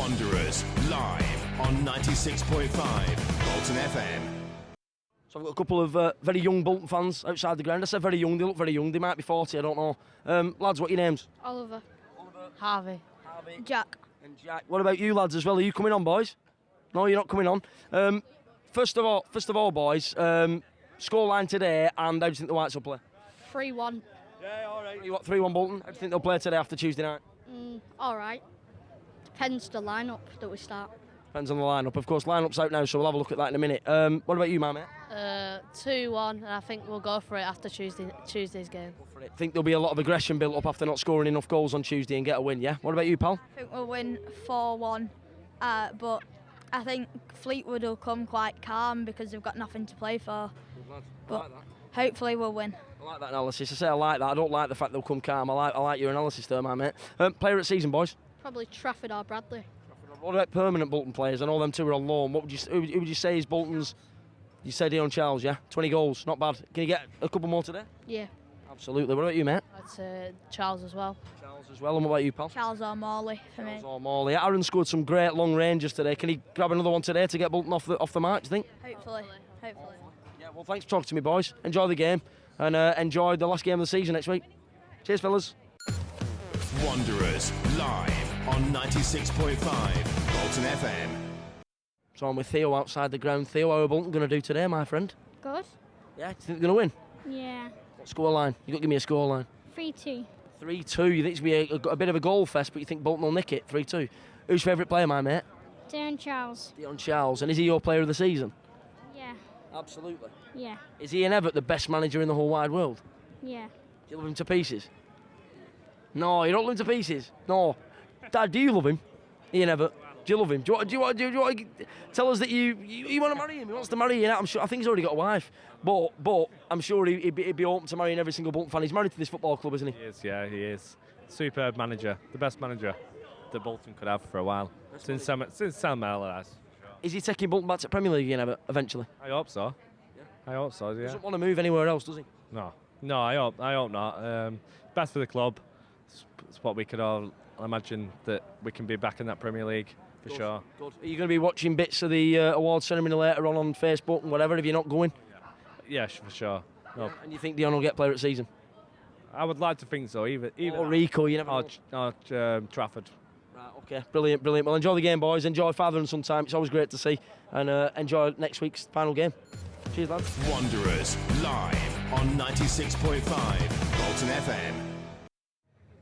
Wanderers, live on 96.5 Bolton FM. So I've got a couple of very young Bolton fans outside the ground. I said very young, they look very young, they might be 40, I don't know. Lads, what are your names? Oliver. Harvey. Jack. And Jack. What about you lads as well? Are you coming on, boys? No, you're not coming on. First of all, boys, scoreline today, and how do you think the Whites will play? 3-1. Yeah, all right. You what, 3-1 Bolton? How do you think they'll play today after Tuesday night? All right. Depends the lineup that we start. Depends on the lineup. Of course, lineup's out now, so we'll have a look at that in a minute. What about you, my mate? 2-1, and I think we'll go for it after Tuesday's game. Think there'll be a lot of aggression built up after not scoring enough goals on Tuesday and get a win, yeah? What about you, pal? I think we'll win 4-1, but I think Fleetwood will come quite calm because they've got nothing to play for. But hopefully we'll win. I like that analysis. I say I like that. I don't like the fact they'll come calm. I like your analysis there, my mate. Player at season, boys? Probably Trafford or Bradley. What about permanent Bolton players? I know them two are on loan. Who would you say is Bolton's? You said Dion Charles, yeah? 20 goals, not bad. Can you get a couple more today? Yeah. Absolutely. What about you, mate? I'd say Charles as well. Charles as well. And what about you, pal? Charles or Morley for me. Charles or Morley. Aaron scored some great long ranges today. Can he grab another one today to get Bolton off the mark, do you think? Hopefully. Yeah, well, thanks for talking to me, boys. Enjoy the game and enjoy the last game of the season next week. Cheers, fellas. Wanderers, live on 96.5 Bolton FM. So I'm with Theo outside the ground. Theo, how are Bolton going to do today, my friend? Good. Yeah, do you think they're going to win? Yeah. What scoreline? You got to give me a scoreline. 3-2. 3-2. You think it's going to be a bit of a goal fest, but you think Bolton will nick it? 3-2. Who's favourite player, my mate? Dion Charles. Dion Charles. And is he your player of the season? Yeah. Absolutely. Yeah. Is Ian Evatt the best manager in the whole wide world? Yeah. Do you love him to pieces? No, you don't love him to pieces? No. Dad, do you love him? Ian Evatt? Do you love him? Do you want to tell us that you want to marry him? He wants to marry you. I think he's already got a wife. But I'm sure he'd be open to marrying every single Bolton fan. He's married to this football club, isn't he? He is, yeah, he is. Superb manager. The best manager that Bolton could have for a while. Since Sam Allardyce. Is he taking Bolton back to Premier League again eventually? I hope so. Yeah. I hope so, yeah. Doesn't want to move anywhere else, does he? No, I hope not. Best for the club. It's what we could all imagine, that we can be back in that Premier League for sure. Good. Are you going to be watching bits of the award ceremony later on Facebook and whatever if you're not going? Yeah, for sure. No. And you think Dion will get player at season? I would like to think so. Either or Rico, you never know. Or Trafford. Right, okay, brilliant. Well, enjoy the game, boys. Enjoy father and son time. It's always great to see. And enjoy next week's final game. Cheers, lads. Wanderers, live on 96.5 Bolton FM.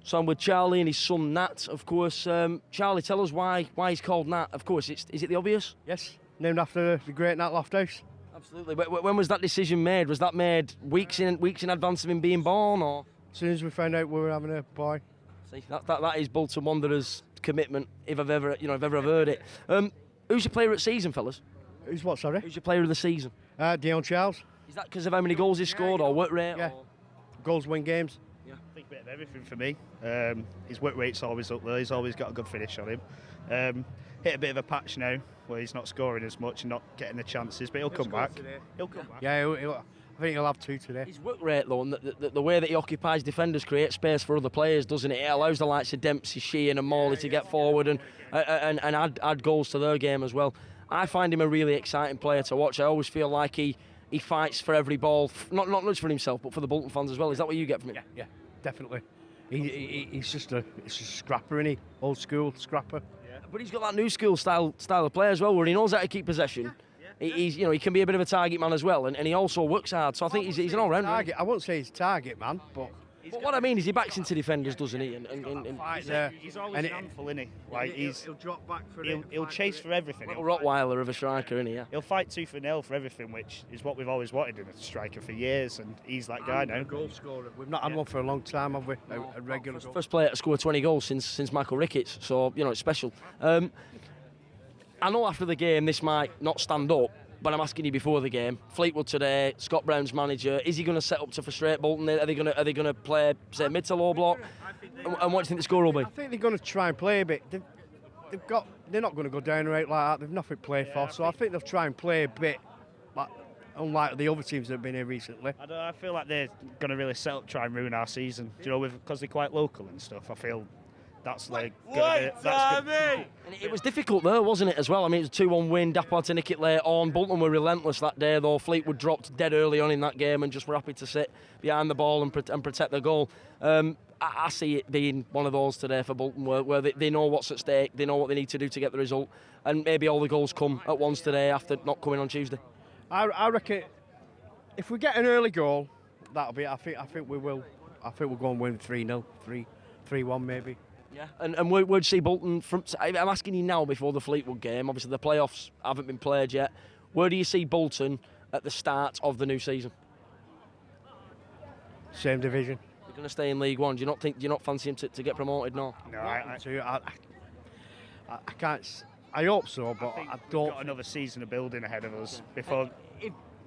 So I'm with Charlie and his son Nat, of course. Charlie, tell us why he's called Nat. Of course, is it the obvious? Yes, named after the great Nat Lofthouse. Absolutely. When was that decision made? Was that made weeks in advance of him being born, or? As soon as we found out we were having a boy. See, that is Bolton Wanderers' commitment, if I've ever heard it. Who's your player at season, fellas? Who's what, sorry? Who's your player of the season? Dion Charles. Is that because of how many goals he's scored, or work rate? Yeah. Or? Goals win games. I think a bit of everything for me. His work rate's always up there. He's always got a good finish on him. Hit a bit of a patch now where he's not scoring as much and not getting the chances, but he'll come back. He'll come back. Yeah, I think he'll have 2 today. His work rate, though, and the way that he occupies defenders creates space for other players, doesn't it? It allows the likes of Dempsey, Sheehan and Morley to get forward and add goals to their game as well. I find him a really exciting player to watch. I always feel like he fights for every ball, not just for himself, but for the Bolton fans as well. Is that what you get from him? Yeah, definitely. He's just a scrapper, isn't he? Old school scrapper. Yeah. But he's got that new school style of play as well, where he knows how to keep possession. He can be a bit of a target man as well, and he also works hard. So I think he's an all-round. I won't say he's target man, but what I mean is he backs into defenders, doesn't he? He's always a handful, isn't he? Like he'll drop back for it. He'll chase for everything. Little Rottweiler of a striker, isn't he? Yeah. He'll fight tooth and nail for everything, which is what we've always wanted in a striker for years, and he's that guy now. A goal scorer. We've not had one for a long time, have we? A regular goal. First player to score 20 goals since Michael Ricketts, so it's special. I know after the game this might not stand up, but I'm asking you before the game. Fleetwood today, Scott Brown's manager. Is he going to set up to frustrate Bolton? Are they going to play, say, mid to low block? And what do you think the score will be? I think they're going to try and play a bit. They're not going to go down right like that. They've nothing to play for, so I think they'll try and play a bit, like, unlike the other teams that have been here recently. I feel like they're going to really set up, try and ruin our season. Do you know, because they're quite local and stuff. I feel that's like that's good. And it was difficult there, wasn't it, as well? I mean, it was a 2-1 win. Dapper had to nick it late on. Bolton were relentless that day, though. Fleetwood dropped dead early on in that game and just were happy to sit behind the ball and protect the goal. I see it being one of those today for Bolton where they know what's at stake, they know what they need to do to get the result, and maybe all the goals come at once today after not coming on Tuesday. I reckon if we get an early goal, that'll be. I think we will. I think we'll go and win 3-0, 3-1 maybe. Yeah, and where'd you see Bolton from? I'm asking you now before the Fleetwood game. Obviously, the playoffs haven't been played yet. Where do you see Bolton at the start of the new season? Same division. They're going to stay in League One. Do you not fancy him to get promoted? No. No, I can't. I hope so, but I don't. We've got another season of building ahead of us before.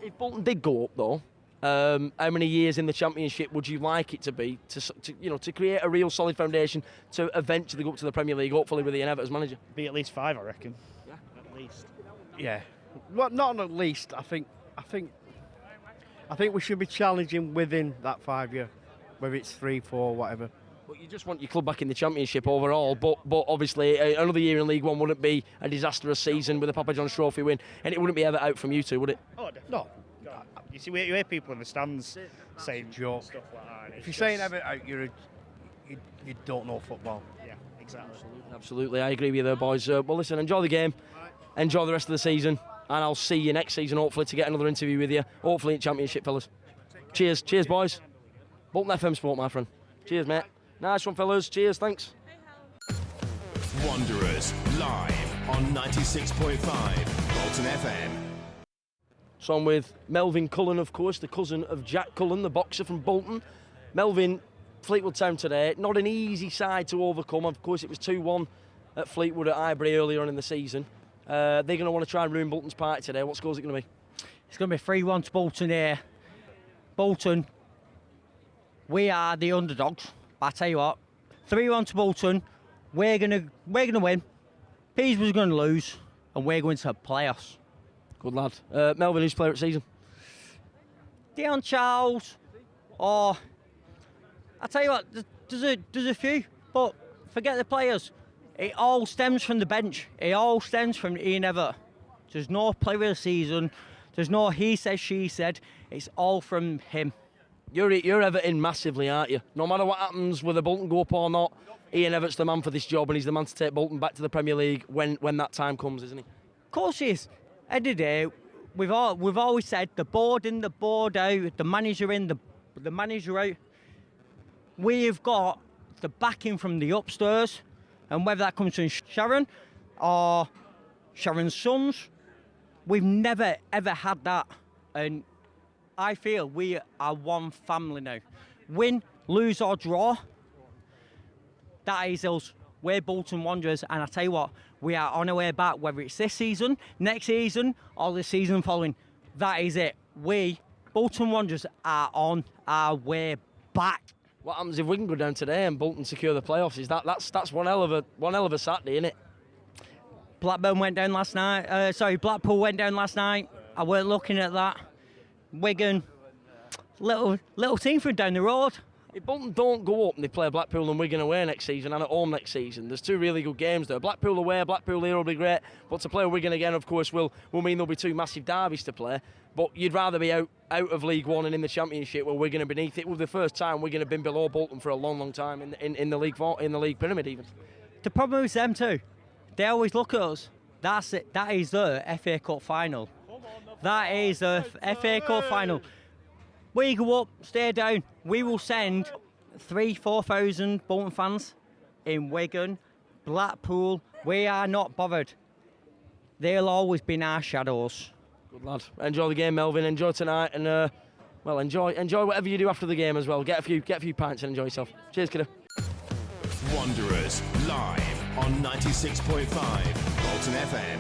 If Bolton did go up though, how many years in the Championship would you like it to be to create a real solid foundation to eventually go up to the Premier League, hopefully with Ian Evatt as manager? Be at least 5, I reckon. Yeah, at least. Yeah, well, not at least. I think we should be challenging within that 5 year, whether it's 3, 4, whatever. But you just want your club back in the Championship overall. But obviously another year in League One wouldn't be a disastrous season with a Papa John's Trophy win, and it wouldn't be ever out from you two, would it? Oh no. You see, you hear people in the stands saying joke. Stuff like that. If you're saying ever out, you don't know football. Yeah, exactly. Absolutely, I agree with you there, boys. Well, listen, enjoy the game, enjoy the rest of the season, and I'll see you next season, hopefully, to get another interview with you, hopefully in Championship, fellas. Cheers, boys. Bolton FM Sport, my friend. Cheers, mate. Nice one, fellas. Cheers, thanks. Wanderers, live on 96.5 Bolton FM. So I'm with Melvin Cullen, of course, the cousin of Jack Cullen, the boxer from Bolton. Melvin, Fleetwood Town today, not an easy side to overcome. Of course, it was 2-1 at Fleetwood at Highbury earlier on in the season. They're going to want to try and ruin Bolton's party today. What score is it going to be? It's going to be 3-1 to Bolton here. Bolton, we are the underdogs. But I tell you what, 3-1 to Bolton. We're gonna win. Peterborough's going to lose, and we're going to playoffs. Good lad. Melvin, who's player of the season? Dion Charles, or I tell you what, there's a few, but forget the players. It all stems from the bench. It all stems from Ian Evatt. There's no player of the season. There's no he said, she said. It's all from him. You're Everton massively, aren't you? No matter what happens, whether Bolton go up or not, Ian Evatt's the man for this job, and he's the man to take Bolton back to the Premier League when that time comes, isn't he? Of course he is. End of the day, we've always said the board in, the board out, the manager in, the manager out. We have got the backing from the upstairs, and whether that comes from Sharon or Sharon's sons, we've never ever had that. And I feel we are one family now. Win, lose or draw, that is us. We're Bolton Wanderers, and I tell you what, we are on our way back, whether it's this season, next season, or the season following. That is it. We, Bolton Wanderers, are on our way back. What happens if we can go down today and Bolton secure the playoffs? That's one hell of a Saturday, isn't it? Blackburn went down last night. Blackpool went down last night. I weren't looking at that. Wigan, little team from down the road. If Bolton don't go up and they play Blackpool and Wigan away next season and at home next season, there's two really good games there. Blackpool away, Blackpool here will be great, but to play Wigan again, of course, will mean there'll be two massive derbies to play. But you'd rather be out of League One and in the Championship where Wigan are beneath it. It was the first time Wigan have been below Bolton for a long time in the league pyramid even. The problem with them too, they always look at us. That's it. That is the FA Cup final. That is the FA Cup final. We go up, stay down. We will send 3,000-4,000 Bolton fans in Wigan, Blackpool. We are not bothered. They'll always be in our shadows. Good lad. Enjoy the game, Melvin. Enjoy tonight, and enjoy whatever you do after the game as well. Get a few pints and enjoy yourself. Cheers, kiddo. Wanderers live on 96.5 Bolton FM.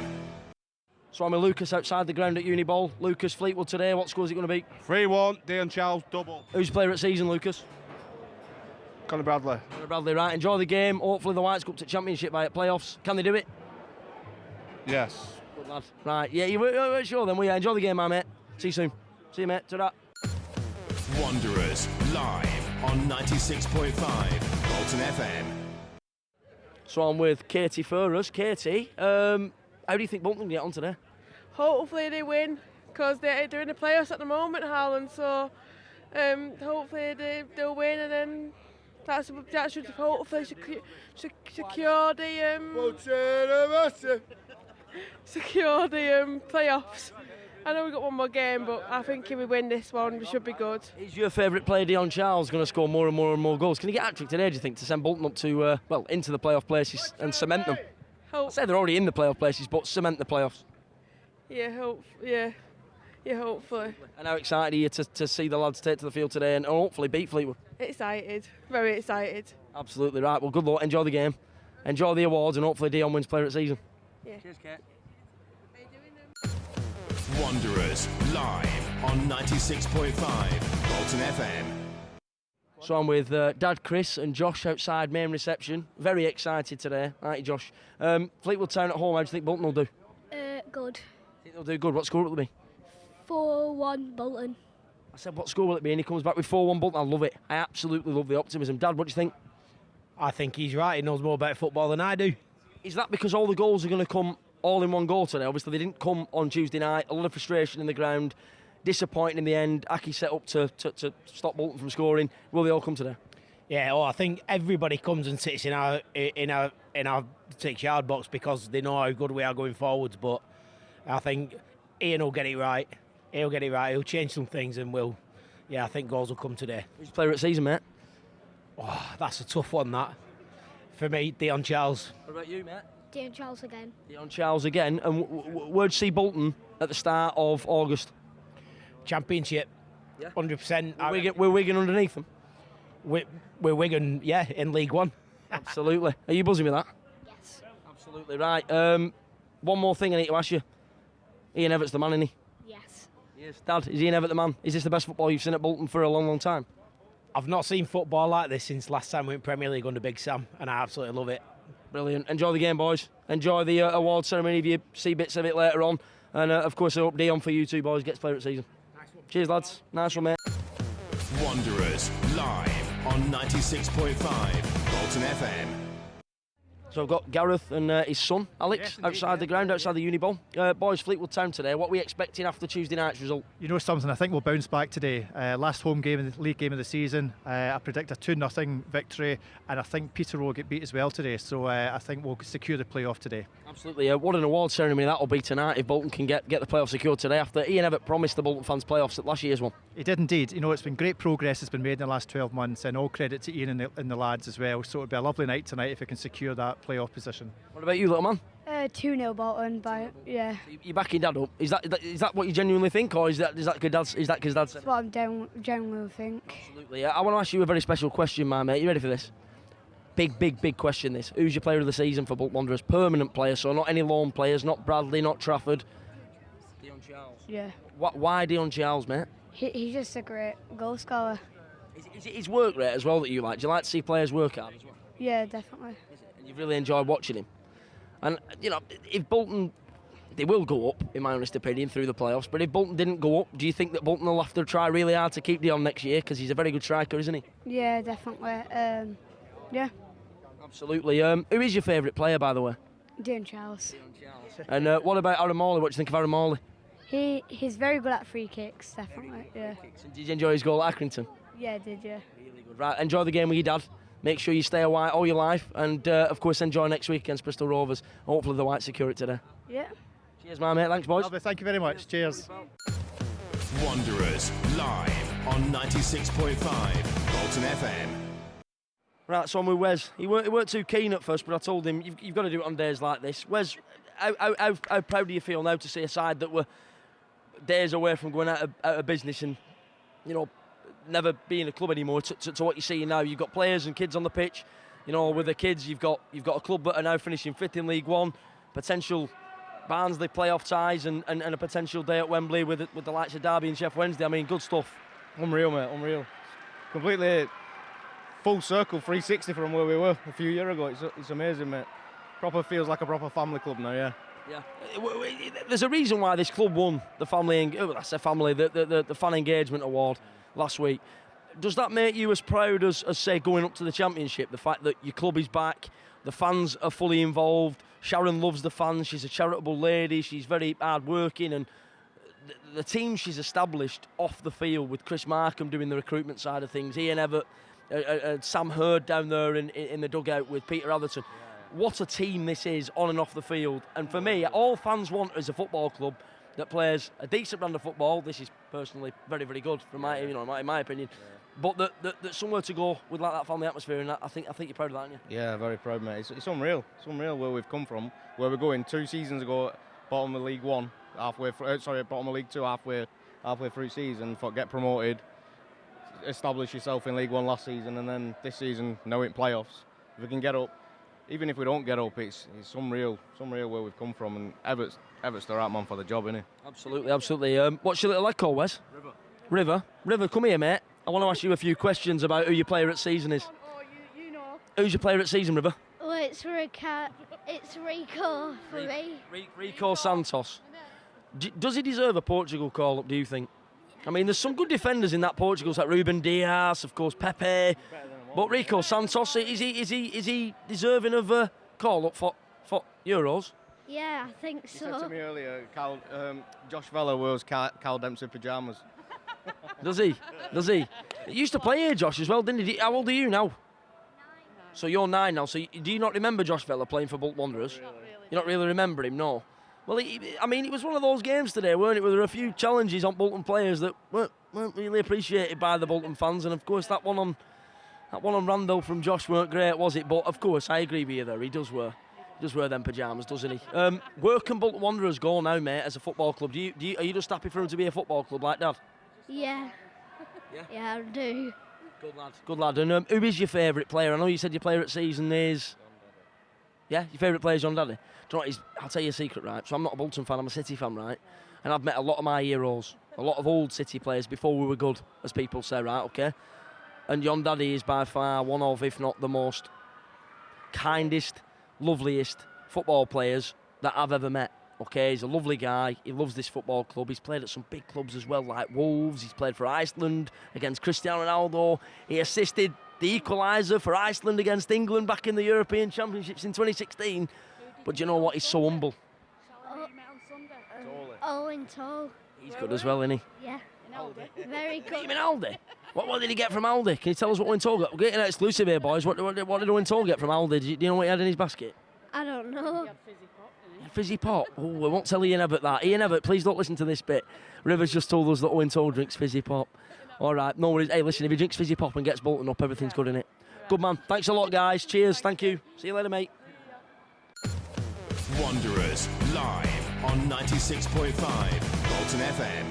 So I'm with Lucas outside the ground at Uniball. Lucas, Fleetwood today, what score is it going to be? 3-1, Dane Charles, double. Who's player at season, Lucas? Conor Bradley. Conor Bradley, right. Enjoy the game. Hopefully the Whites go up to Championship by playoffs. Can they do it? Yes. Good lad. Right, yeah, you were sure then. Well, yeah, enjoy the game, my mate. See you soon. See you, mate. Ta-da. Wanderers live on 96.5 Bolton FM. So I'm with Katie Furrers. Katie, how do you think Bolton can get on today? Hopefully they win, because they're in the playoffs at the moment, Harlan. So hopefully they'll win, and then that should hopefully secure the playoffs. I know we've got one more game, but I think if we win this one, we should be good. Is your favourite player, Dion Charles, going to score more and more and more goals? Can he get a hat-trick today, do you think, to send Bolton up to, into the playoff places and cement them? I say they're already in the playoff places, but cement the playoffs. Yeah, hopefully. And how excited are you to see the lads take to the field today and hopefully beat Fleetwood? Excited, very excited. Absolutely right. Well, good luck. Enjoy the game. Enjoy the awards, and hopefully Dion wins Player of the Season. Yeah. Cheers, Kate. Wanderers live on 96.5 Bolton FM. So I'm with Dad Chris and Josh outside main reception. Very excited today, aren't you, Josh? Fleetwood Town at home, how do you think Bolton will do? Good. Think they'll do good. What score will it be? 4-1 Bolton. I said, what score will it be? And he comes back with 4-1 Bolton. I love it. I absolutely love the optimism. Dad, what do you think? I think he's right. He knows more about football than I do. Is that because all the goals are going to come all in one goal today? Obviously, they didn't come on Tuesday night. A lot of frustration in the ground. Disappointing in the end. Aki set up to stop Bolton from scoring. Will they all come today? Yeah, I think everybody comes and sits in our 6-yard box because they know how good we are going forwards. But I think Ian will get it right. He'll get it right. He'll change some things, and I think goals will come today. Who's Player of the Season, mate? Oh, that's a tough one, that. For me, Dion Charles. What about you, mate? Dion Charles again. Dion Charles again. And where'd you see Bolton at the start of August? Championship, yeah. 100%. We're Wigan underneath them? We're Wigan, yeah, in League One. Absolutely. Are you buzzing with that? Yes. Absolutely right. One more thing I need to ask you. Ian Everett's the man, isn't he? Yes. Yes. Dad, is Ian Everett the man? Is this the best football you've seen at Bolton for a long, long time? I've not seen football like this since last time we went Premier League under Big Sam, and I absolutely love it. Brilliant. Enjoy the game, boys. Enjoy the award ceremony if you see bits of it later on. And, of course, I hope Dion for you two boys gets Player of the Season. Nice one. Cheers, lads. Nice one, mate. Wanderers live on 96.5 Bolton FM. So I've got Gareth and his son, Alex, outside the ground, outside the Uniball. Boys, Fleetwood Town today. What are we expecting after Tuesday night's result? You know something, I think we'll bounce back today. Last home game, league game of the season. I predict a 2-0 victory, and I think Peter will get beat as well today. So I think we'll secure the playoff today. Absolutely. What an award ceremony that'll be tonight if Bolton can get the playoff secured today after Ian Everett promised the Bolton fans playoffs at last year's one. He did indeed. You know, it's been great progress has been made in the last 12 months, and all credit to Ian and the lads as well. So it'll be a lovely night tonight if we can secure that playoff position. What about you, little man? 2-0 Bolton, yeah. You're backing Dad up. Is that what you genuinely think, or is that because Dad said? That's what I generally think. Absolutely. I want to ask you a very special question, my mate. You ready for this? Big question, this. Who's your player of the season for Bolton Wanderers? Permanent player, so not any loan players, not Bradley, not Trafford. Dion Charles. Yeah. Why Dion Charles, mate? He's just a great goal scorer. Is it his work rate as well that you like? Do you like to see players work hard as well? Yeah, definitely. And you've really enjoyed watching him? And, you know, if Bolton, they will go up, in my honest opinion, through the playoffs, but if Bolton didn't go up, do you think that Bolton will have to try really hard to keep Dion next year? Because he's a very good striker, isn't he? Yeah, definitely. Yeah. Absolutely. Who is your favourite player, by the way? Dion Charles. And what about Aaron Morley? What do you think of Aaron Morley? He's very good at free kicks, definitely. Yeah. Did you enjoy his goal at Accrington? Yeah, I did, yeah. Really good. Right, enjoy the game with your dad. Make sure you stay a white all your life, and of course enjoy next week against Bristol Rovers. Hopefully the Whites secure it today. Yeah. Cheers, my mate. Thanks, boys. Lovely. Thank you very much. Cheers. Wanderers live on 96.5 Bolton FM. Right, so I'm with Wes. He weren't too keen at first, but I told him you've got to do it on days like this. Wes, how proud do you feel now to see a side that were days away from going out of business and, you know, never being a club anymore to what you're seeing now? You've got players and kids on the pitch. You know, with the kids, you've got a club that are now finishing 5th in League One, potential Barnsley playoff ties, and a potential day at Wembley with the likes of Derby and Sheffield Wednesday. I mean, good stuff. Unreal, mate, unreal. Completely full circle 360 from where we were a few years ago. It's amazing, mate. Proper feels like a proper family club now, yeah. Yeah, there's a reason why this club won the the fan engagement award last week. Does that make you as proud as say, going up to the Championship? The fact that your club is back, the fans are fully involved. Sharon loves the fans. She's a charitable lady. She's very hard-working, and the team she's established off the field with Chris Markham doing the recruitment side of things, Ian Everett, Sam Hurd down there in the dugout with Peter Atherton. What a team this is on and off the field. And for me, all fans want is a football club that plays a decent brand of football. This is personally very, very good from in my opinion. But that somewhere to go with like that family atmosphere, and I think you're proud of that, aren't you? Yeah, very proud, mate. It's unreal. It's unreal where we've come from, where we're going. 2 seasons ago, bottom of League One, bottom of League Two, halfway through season, get promoted, establish yourself in League One last season, and then this season now in playoffs. If we can get up, even if we don't get up, it's unreal where we've come from, and Everett's the right man for the job, isn't he? Absolutely. What's your little lad called, Wes? River, come here, mate. I want to ask you a few questions about who your player at season is. You know. Who's your player at season, River? Oh, it's Rico for me. Rico Santos. Does he deserve a Portugal call-up, do you think? I mean, there's some good defenders in that Portugal, like Ruben Dias, of course, Pepe. But Rico Santos, is he deserving of a call-up for Euros? Yeah, I think so. He said to me earlier, Josh Vella wears Cal Dempsey pyjamas. Does he? He used to play here, Josh, as well, didn't he? How old are you now? 9. So you're 9 now. So do you not remember Josh Vella playing for Bolton Wanderers? Not really. You don't really remember him, no? Well, it was one of those games today, weren't it? Where there were a few challenges on Bolton players that weren't really appreciated by the Bolton fans, and of course that one on Randall from Josh weren't great, was it? But of course, I agree with you there. He does wear them pyjamas, doesn't he? Where can Bolton Wanderers go now, mate, as a football club? Are you just happy for him to be a football club like Dad? Yeah. Yeah, I do. Good lad. And who is your favourite player? I know you said your player at season is... Yeah, your favourite player is John Daddy. Do you know what, I'll tell you a secret, right? So I'm not a Bolton fan, I'm a City fan, right? And I've met a lot of my heroes, a lot of old City players before we were good, as people say, right, okay? And John Daddy is by far one of, if not the most kindest, loveliest football players that I've ever met. Okay, he's a lovely guy. He loves this football club. He's played at some big clubs as well, like Wolves. He's played for Iceland against Cristiano Ronaldo. He assisted the equaliser for Iceland against England back in the European Championships in 2016. But do you know what? He's so humble. Owen Toll. He's good as well, isn't he? Yeah. Very good. You mean Aldi? What did he get from Aldi? Can you tell us what Owen Toll got? We're getting exclusive here, boys. What did Owen Toll get from Aldi? Do you know what he had in his basket? I don't know. Fizzy pop. Oh, I won't tell Ian Everett that. Ian Everett, please don't listen to this bit. Rivers just told us that Owen Toll drinks fizzy pop. All right, no worries. Hey, listen, if he drinks fizzy pop and gets Bolton up, everything's good, innit? Good man. Thanks a lot, guys. Cheers. Thank you. See you later, mate. Wanderers live on 96.5 Bolton FM.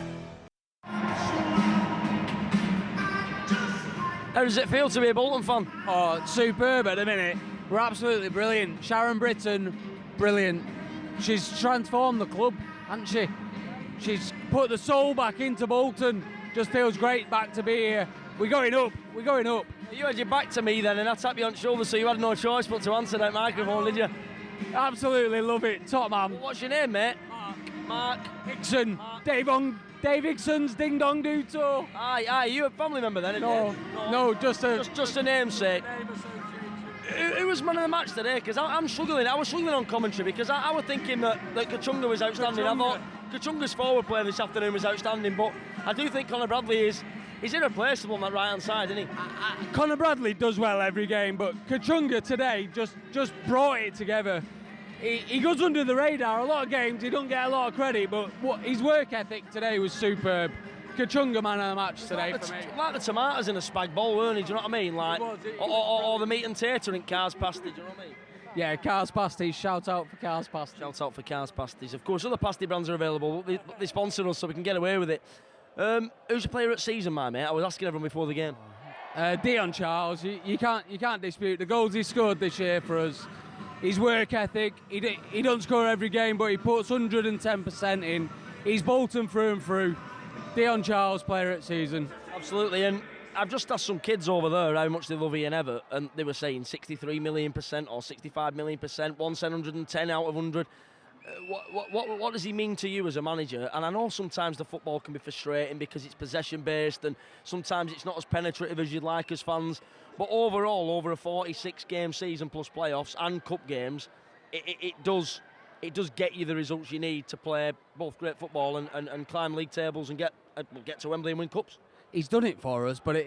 How does it feel to be a Bolton fan? Oh, superb at the minute. We're absolutely brilliant. Sharon Britton, brilliant. She's transformed the club, hasn't she? She's put the soul back into Bolton. Just feels great back to be here. We're going up. You had your back to me then, and I tapped you on the shoulder, so you had no choice but to answer that microphone, did you? Absolutely love it. Top man. What's your name, mate? Mark. Hickson. Dave Hickson's Ding Dong Duto. Aye, you a family member then, No, just a namesake. Who was man of the match today? Because I'm struggling. I was struggling on commentary because I was thinking that Kachunga was outstanding. I thought Kachunga's forward play this afternoon was outstanding, but I do think Connor Bradley is irreplaceable on that right-hand side, isn't he? Connor Bradley does well every game, but Kachunga today just brought it together. He goes under the radar. A lot of games he don't get a lot of credit, but his work ethic today was superb. Kachunga man of the match today for me. Like the tomatoes in a spag bowl, weren't he? Do you know what I mean? Like, or the meat and tater in Cars Pasty, do you know what I mean? Yeah, Cars Pasties. Shout out for Cars Pasties. Shout out for Cars Pasties. Of course, other pasty brands are available. They sponsor us so we can get away with it. Who's your player at season, my mate? I was asking everyone before the game. Dion Charles. You can't dispute the goals he scored this year for us. His work ethic. He don't score every game, but he puts 110% in. He's Bolton through and through. Dion Charles, player at season. Absolutely, and I've just asked some kids over there how much they love Ian Everett, and they were saying 63 million% or 65 million%, 110 out of 100. what does he mean to you as a manager? And I know sometimes the football can be frustrating because it's possession based, and sometimes it's not as penetrative as you'd like as fans. But overall, over a 46-game season plus playoffs and cup games, it does get you the results you need to play both great football and climb league tables and get to Wembley and win cups. He's done it for us, but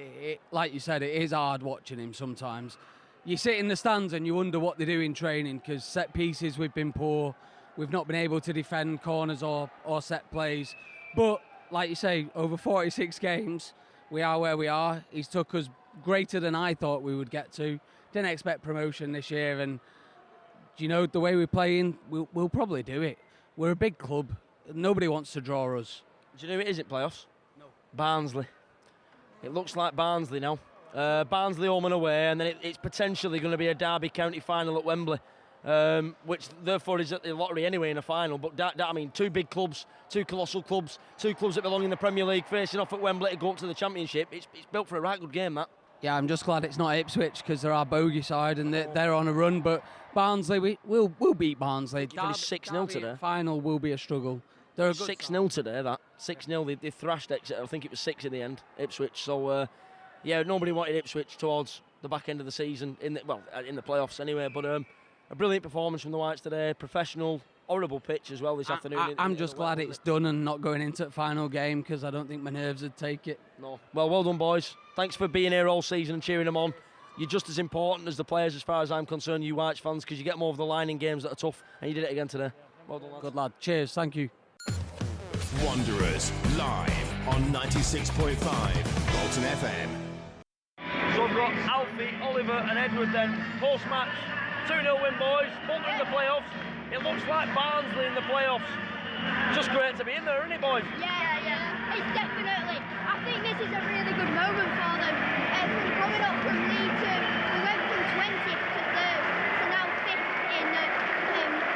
like you said, it is hard watching him sometimes. You sit in the stands and you wonder what they do in training, because set pieces we've been poor. We've not been able to defend corners or set plays. But, like you say, over 46 games, we are where we are. He's took us greater than I thought we would get to. Didn't expect promotion this year, and you know, the way we're playing, we'll probably do it. We're a big club. Nobody wants to draw us. Do you know who it isn't playoffs? No. Barnsley. It looks like Barnsley now. Barnsley home and away, and then it's potentially going to be a Derby County final at Wembley, which therefore is at the lottery anyway in a final. But I mean, two big clubs, two colossal clubs, two clubs that belong in the Premier League facing off at Wembley to go up to the Championship. It's built for a right good game, that. Yeah, I'm just glad it's not Ipswich, because they're our bogey side and they're on a run. But Barnsley, we'll beat Barnsley. Finished 6-0 today. Final will be a struggle. They're a good 6-0 today. That 6-0. They thrashed Exeter. I think it was 6 in the end. Ipswich. So yeah, nobody wanted Ipswich towards the back end of the season in the playoffs anyway. But a brilliant performance from the Whites today. Professional. Horrible pitch as well this afternoon. I'm just glad it's done and not going into the final game, because I don't think my nerves would take it. No. Well done, boys. Thanks for being here all season and cheering them on. You're just as important as the players as far as I'm concerned, you Whites fans, because you get more of the line in games that are tough, and you did it again today. Well done, lads. Good lad. Cheers. Thank you. Wanderers live on 96.5 Bolton FM. So I've got Alfie, Oliver and Edward then. Post-match, 2-0 win, boys. Bolton in the playoffs. It looks like Barnsley in the playoffs. Just great to be in there, isn't it, boys? Yeah. It's definitely. I think this is a really good moment for them. From coming up from League 2, we went from 20th to 3rd to now 5th in the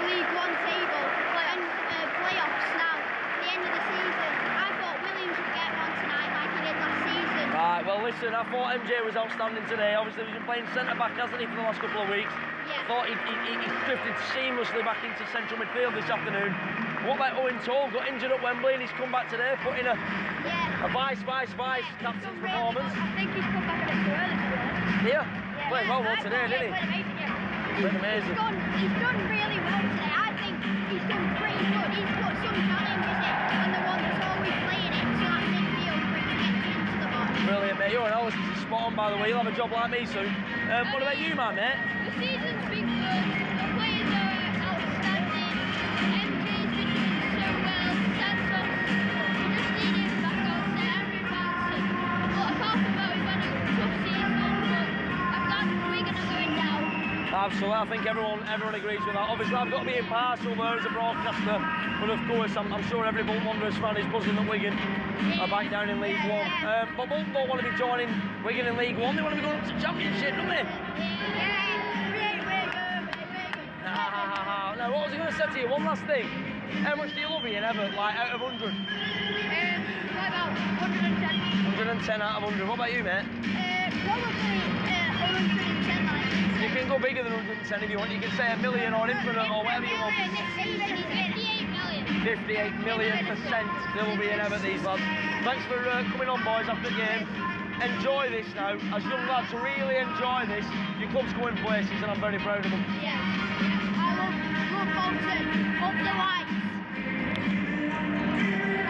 League 1 table and playoffs now at the end of the season. I thought Williams would get one tonight like he did last season. Right, well listen, I thought MJ was outstanding today. Obviously he's been playing centre-back, hasn't he, for the last couple of weeks? Yeah. Thought he drifted seamlessly back into central midfield this afternoon. What about Owen Toll? Got injured at Wembley and he's come back today, put in a vice captain's performance. I think he's come back a bit too early today. Yeah. Played well today, didn't he? Played amazing. He's done really well today. I think he's done pretty good. He's put some challenges in and the one that's always playing it, so that midfield for him to get into the box. Brilliant, mate. Your analysis is spot on, by the way. You'll have a job like me soon. What about you, man, mate? The season's been good. The players are outstanding. MJ's been doing so well. Santos, we just need him back on there. Everybody's but apart from that, we've had a tough season, but I'm glad we're going to go in now. Absolutely, I think everyone agrees with that. Obviously, I've got to be impartial there as a broadcaster, but of course, I'm sure every Bolton Wanderers fan is buzzing that Wigan are back down in League 1. But Bolton don't want to be joining Wigan in League 1, they want to be going up to Championship, don't they? Now, what was I going to say to you? One last thing. How much do you love Ian Evatt, like out of 100? About 110. 110 out of 100. What about you, mate? Probably 110, like. You can go bigger than 110 if you want. You can say a million or infinite or whatever you want. 58 million. 58 million% there will be in Evatt, these lads. Thanks for coming on, boys, after the game. Enjoy this now. As young lads, really enjoy this. Your club's going places and I'm very proud of them. Yeah. I love Bolton. Up the line.